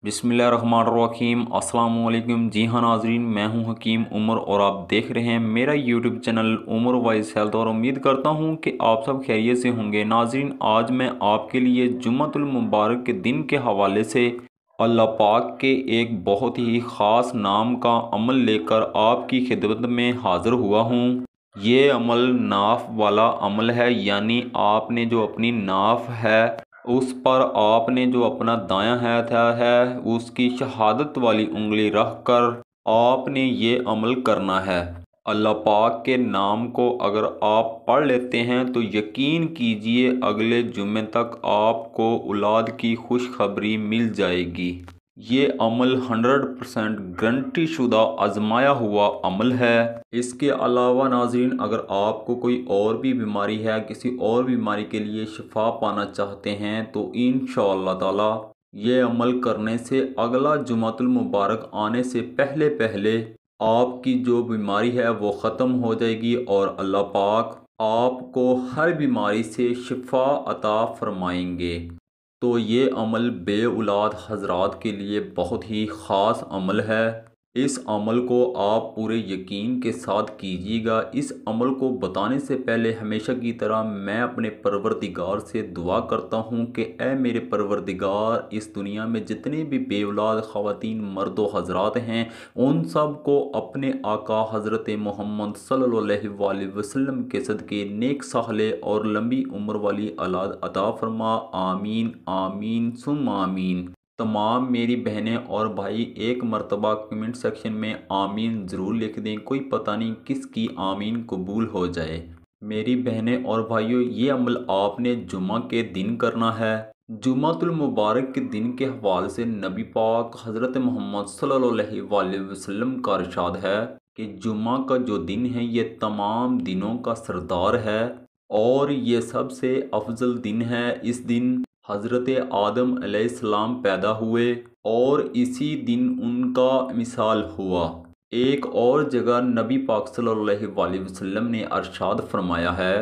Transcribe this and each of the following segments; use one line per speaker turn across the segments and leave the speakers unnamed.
बिस्मिल्लाहिर्रहमानिर्रहीम अस्सलाम वालेकुम। जी हाँ नाजरीन, मैं हूँ हकीम उमर और आप देख रहे हैं मेरा YouTube channel Umar wise health. और उम्मीद करता हूँ कि आप सब खैरियत से होंगे। नाजरीन, आज मैं आपके लिए जुम्मतुल मुबारक के दिन के हवाले से अल्लाह पाक के एक बहुत ही ख़ास नाम का अमल लेकर आपकी खिदमत में हाज़िर हुआ हूँ। ये अमल नाफ वाला अमल है, यानी आपने जो अपनी नाफ है उस पर आपने जो अपना दायां हाथ है उसकी शहादत वाली उंगली रख कर आपने ये अमल करना है। अल्लाह पाक के नाम को अगर आप पढ़ लेते हैं तो यकीन कीजिए अगले जुम्मे तक आपको औलाद की खुशखबरी मिल जाएगी। ये अमल 100% गारंटी शुदा आजमाया हुआ अमल है। इसके अलावा नाज़रीन, अगर आपको कोई और भी बीमारी है, किसी और बीमारी के लिए शिफा पाना चाहते हैं तो इंशाअल्लाह ताला ये अमल करने से अगला जुमातुल मुबारक आने से पहले पहले आपकी जो बीमारी है वो ख़त्म हो जाएगी और अल्लाह पाक आपको हर बीमारी से शिफा अता फरमाएंगे। तो ये अमल बे औलाद हजरात के लिए बहुत ही ख़ास अमल है। इस अमल को आप पूरे यकीन के साथ कीजिएगा। इस अमल को बताने से पहले हमेशा की तरह मैं अपने परवरदिगार से दुआ करता हूँ कि ए मेरे परवरदिगार, इस दुनिया में जितने भी बे औलाद ख़वातीन मर्द व हजरात हैं उन सब को अपने आका हज़रत मोहम्मद सल्लल्लाहु अलैहि वसल्लम के सदक़े नेक साले और लंबी उम्र वाली औलाद अता फरमा। आमीन आमीन सुम आमीन। तमाम मेरी बहनें और भाई एक मर्तबा कमेंट सेक्शन में आमीन ज़रूर लिख दें, कोई पता नहीं किसकी आमीन कबूल हो जाए। मेरी बहनें और भाइयों, ये अमल आपने जुम्मा के दिन करना है। जुम्मतुल मुबारक के दिन के हवाले से नबी पाक हज़रत मोहम्मद सल्लल्लाहु अलैहि वसल्लम का इरशाद है कि जुम्मा का जो दिन है ये तमाम दिनों का सरदार है और ये सबसे अफजल दिन है। इस दिन हज़रत आदम अलैहिस्सलाम पैदा हुए और इसी दिन उनका मिसाल हुआ। एक और जगह नबी पाक सल्लल्लाहु अलैहि वसल्लम ने अरशाद फरमाया है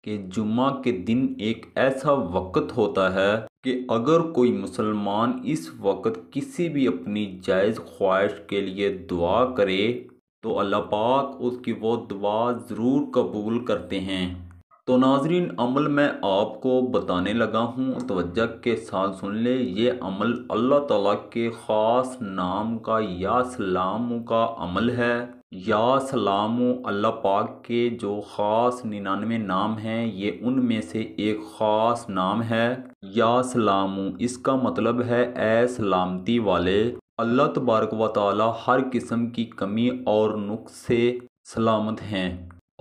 कि जुम्मा के दिन एक ऐसा वक़्त होता है कि अगर कोई मुसलमान इस वक़्त किसी भी अपनी जायज़ ख्वाहिश के लिए दुआ करे तो अल्लाह पाक उसकी वो दुआ ज़रूर कबूल करते हैं। तो नाजरीन, अमल मैं आपको बताने लगा हूँ, तवज्जो के साथ सुन ले। ये अमल अल्लाह ताला के ख़ास नाम का या सलामु का अमल है। या सलामु अल्लाह पाक के जो ख़ास 99 नाम हैं ये उनमें से एक ख़ास नाम है। या सलामु इसका मतलब है ए सलामती वाले। अल्लाह तबारक व तआला हर किस्म की कमी और नुक्स से सलामत हैं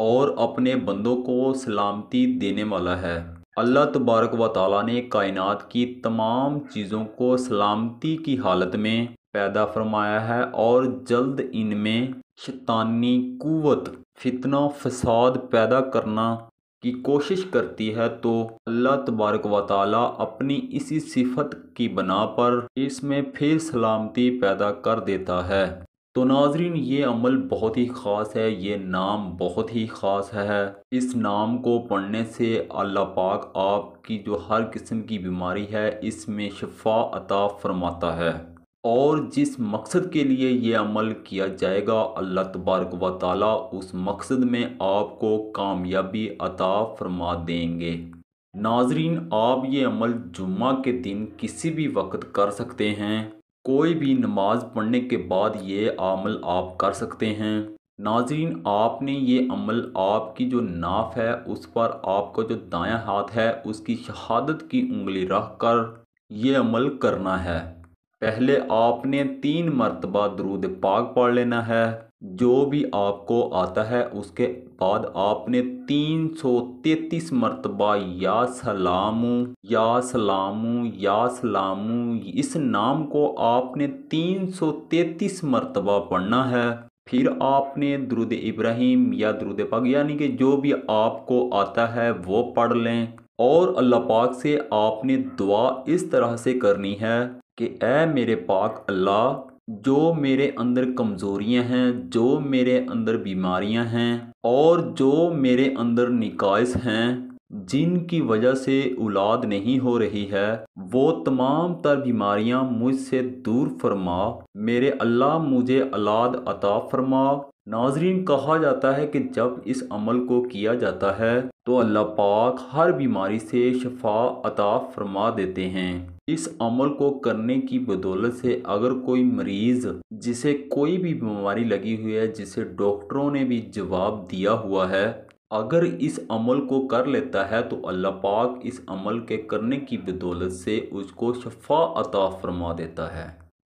और अपने बंदों को सलामती देने वाला है। अल्लाह तबारक व तआला ने कायनात की तमाम चीज़ों को सलामती की हालत में पैदा फरमाया है और जल्द इनमें शैतानी कुव्वत फितना फसाद पैदा करना की कोशिश करती है, तो अल्लाह तबारक व तआला अपनी इसी सिफत की बना पर इसमें फिर सलामती पैदा कर देता है। तो नाजरीन, ये अमल बहुत ही ख़ास है, ये नाम बहुत ही ख़ास है। इस नाम को पढ़ने से अल्लाह पाक आपकी जो हर किस्म की बीमारी है इसमें शिफा अता फरमाता है और जिस मकसद के लिए ये अमल किया जाएगा अल्लाह तबारक व तआला उस मकसद में आपको कामयाबी अता फरमा देंगे। नाजरीन, आप ये अमल जुम्मा के दिन किसी भी वक्त कर सकते हैं। कोई भी नमाज पढ़ने के बाद ये अमल आप कर सकते हैं। नाजरीन, आपने ये अमल आपकी जो नाफ है उस पर आपका जो दायां हाथ है उसकी शहादत की उंगली रख कर ये अमल करना है। पहले आपने 3 मरतबा दुरूद पाक पढ़ लेना है जो भी आपको आता है। उसके बाद आपने 333 मरतबा या सलामू या सलामू या सलामू इस नाम को आपने 333 मरतबा पढ़ना है। फिर आपने दुरूद इब्राहिम या दुरूद पाक यानी कि जो भी आपको आता है वो पढ़ लें और अल्लाह पाक से आपने दुआ इस तरह से करनी है कि ए मेरे पाक अल्लाह, जो मेरे अंदर कमज़ोरियां हैं, जो मेरे अंदर बीमारियां हैं और जो मेरे अंदर निकाइस हैं, जिनकी वजह से औलाद नहीं हो रही है, वो तमाम तर बीमारियां मुझसे दूर फरमा। मेरे अल्लाह मुझे औलाद अता फरमा। नाजरीन, कहा जाता है कि जब इस अमल को किया जाता है तो अल्लाह पाक हर बीमारी से शफा अता फरमा देते हैं। इस अमल को करने की बदौलत से अगर कोई मरीज़ जिसे कोई भी बीमारी लगी हुई है, जिसे डॉक्टरों ने भी जवाब दिया हुआ है, अगर इस अमल को कर लेता है तो अल्लाह पाक इस अमल के करने की बदौलत से उसको शफा अता फरमा देता है।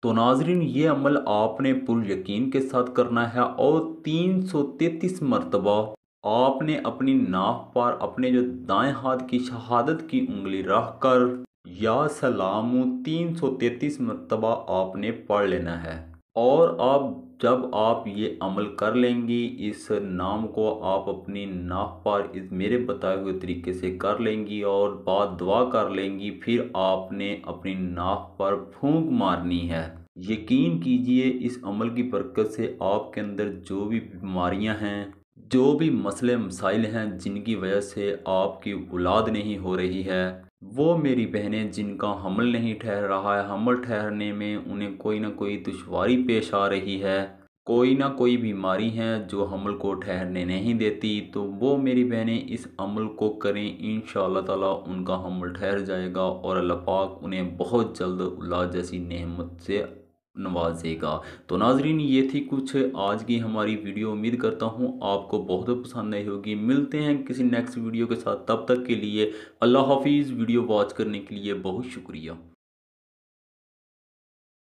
तो नाजरीन, ये अमल आपने पुर यकीन के साथ करना है और 333 मरतबा आपने अपनी नाक पर अपने जो दाएं हाथ की शहादत की उंगली रख कर या सलामु 333 मरतबा आपने पढ़ लेना है। और आप जब आप ये अमल कर लेंगी, इस नाम को आप अपनी नाक पर इस मेरे बताए हुए तरीके से कर लेंगी और बाद दुआ कर लेंगी, फिर आपने अपनी नाक पर फूंक मारनी है। यकीन कीजिए, इस अमल की बरकत से आपके अंदर जो भी बीमारियां हैं, जो भी मसले मसाइल हैं, जिनकी वजह से आपकी औलाद नहीं हो रही है, वो मेरी बहनें जिनका हमल नहीं ठहर रहा है, हमल ठहरने में उन्हें कोई ना कोई दुश्वारी पेश आ रही है, कोई ना कोई बीमारी है जो हमल को ठहरने नहीं देती, तो वो मेरी बहनें इस अमल को करें। इंशाअल्लाह ताला उनका हमल ठहर जाएगा और अल्लाह पाक उन्हें बहुत जल्द औलाद जैसी नेमत से नवाजेगा। तो नाजरीन, ये थी कुछ आज की हमारी वीडियो। उम्मीद करता हूँ आपको बहुत पसंद आई होगी। मिलते हैं किसी नेक्स्ट वीडियो के साथ, तब तक के लिए अल्लाह हाफिज़। वीडियो वॉच करने के लिए बहुत शुक्रिया।